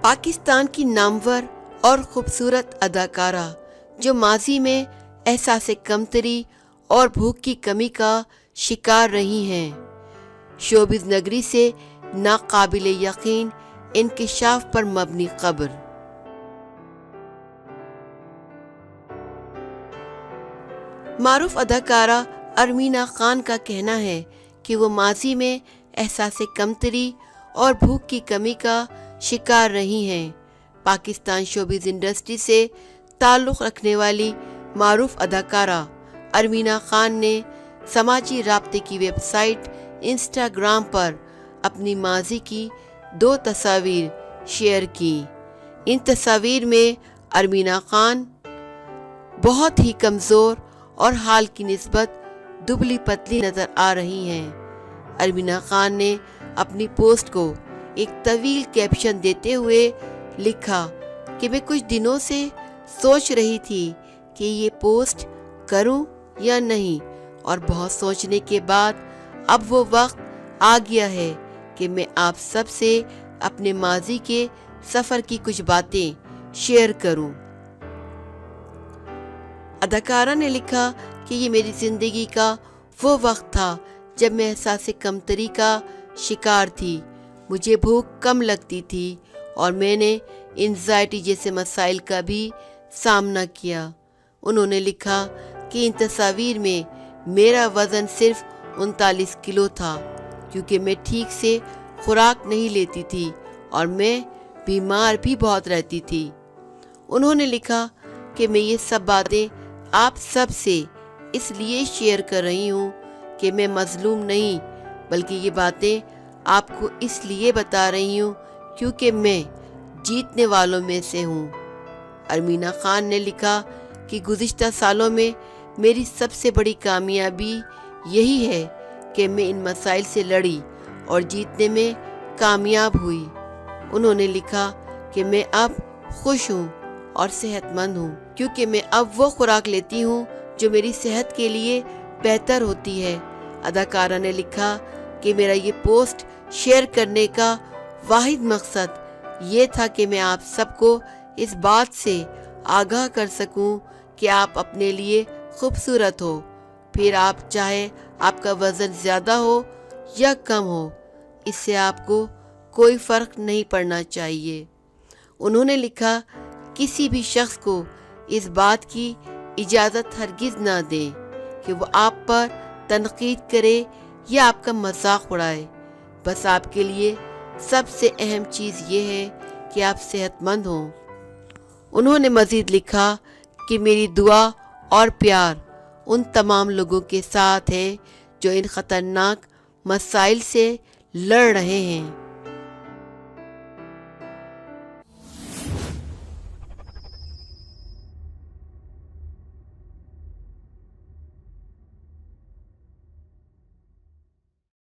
پاکستان کی نامور اور خوبصورت اداکارہ جو ماضی میں احساس کمتری اور بھوک کی کمی کا شکار رہی ہیں، شوبز نگری سے ناقابل یقین انکشاف پر مبنی خبر۔ معروف اداکارہ ارمینا خان کا کہنا ہے کہ وہ ماضی میں احساس کمتری اور بھوک کی کمی کا شکار رہی ہیں۔ پاکستان شوبز انڈسٹری سے تعلق رکھنے والی معروف اداکارہ ارمینا خان نے سماجی رابطے کی ویب سائٹ انسٹاگرام پر اپنی ماضی کی 2 تصاویر شیئر کی۔ ان تصاویر میں ارمینا خان بہت ہی کمزور اور حال کی نسبت دبلی پتلی نظر آ رہی ہیں۔ ارمینا خان نے اپنی پوسٹ کو ایک طویل کیپشن دیتے ہوئے لکھا کہ میں کچھ دنوں سے سوچ رہی تھی کہ یہ پوسٹ کروں یا نہیں، اور بہت سوچنے کے بعد اب وہ وقت آ گیا ہے کہ میں آپ سب سے اپنے ماضی کے سفر کی کچھ باتیں شیئر کروں۔ اداکارہ نے لکھا کہ یہ میری زندگی کا وہ وقت تھا جب میں احساس کمتری کا شکار تھی، مجھے بھوک کم لگتی تھی اور میں نے انزائٹی جیسے مسائل کا بھی سامنا کیا۔ انہوں نے لکھا کہ ان تصاویر میں میرا وزن صرف 39 کلو تھا کیونکہ میں ٹھیک سے خوراک نہیں لیتی تھی اور میں بیمار بھی بہت رہتی تھی۔ انہوں نے لکھا کہ میں یہ سب باتیں آپ سب سے اس لیے شیئر کر رہی ہوں کہ میں مظلوم نہیں، بلکہ یہ باتیں آپ کو اس لیے بتا رہی ہوں کیونکہ میں جیتنے والوں میں سے ہوں۔ ارمینا خان نے لکھا کہ گزشتہ سالوں میں میری سب سے بڑی کامیابی یہی ہے کہ میں ان مسائل سے لڑی اور جیتنے میں کامیاب ہوئی۔ انہوں نے لکھا کہ میں اب خوش ہوں اور صحت مند ہوں کیونکہ میں اب وہ خوراک لیتی ہوں جو میری صحت کے لیے بہتر ہوتی ہے۔ اداکارہ نے لکھا کہ میرا یہ پوسٹ شیئر کرنے کا واحد مقصد یہ تھا کہ میں آپ سب کو اس بات سے آگاہ کر سکوں کہ آپ اپنے لیے خوبصورت ہو، پھر آپ چاہے آپ کا وزن زیادہ ہو یا کم ہو، اس سے آپ کو کوئی فرق نہیں پڑنا چاہیے۔ انہوں نے لکھا کسی بھی شخص کو اس بات کی اجازت ہرگز نہ دیں کہ وہ آپ پر تنقید کرے یا آپ کا مذاق اڑائے، بس آپ کے لیے سب سے اہم چیز یہ ہے کہ آپ صحت مند ہوں۔ انہوں نے مزید لکھا کہ میری دعا اور پیار ان تمام لوگوں کے ساتھ ہے جو ان خطرناک مسائل سے لڑ رہے ہیں۔